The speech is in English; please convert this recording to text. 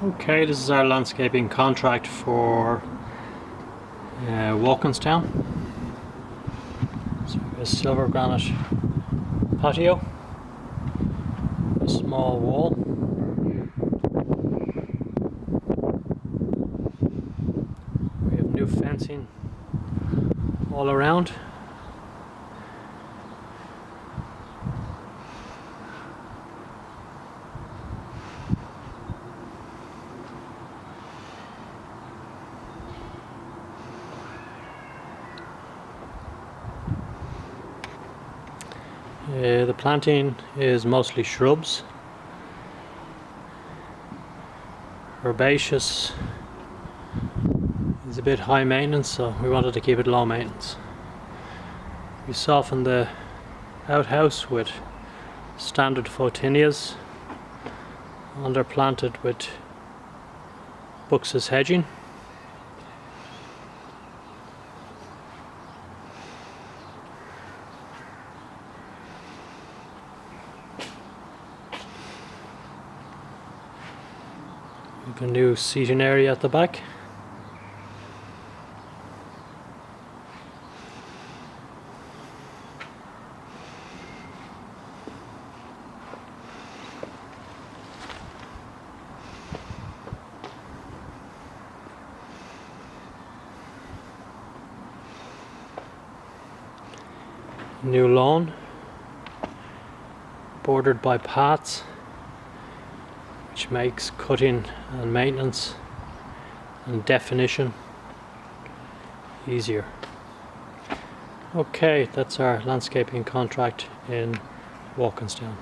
Okay, this is our landscaping contract for Walkinstown. So a silver granite patio, a small wall, we have new fencing all around. The planting is mostly shrubs, herbaceous. It's a bit high maintenance, so we wanted to keep it low maintenance. We softened the outhouse with standard photinias, underplanted with Buxus hedging. We have a new seating area at the back. New lawn, bordered by paths, which makes cutting and maintenance and definition easier. Okay, that's our landscaping contract in Walkinstown.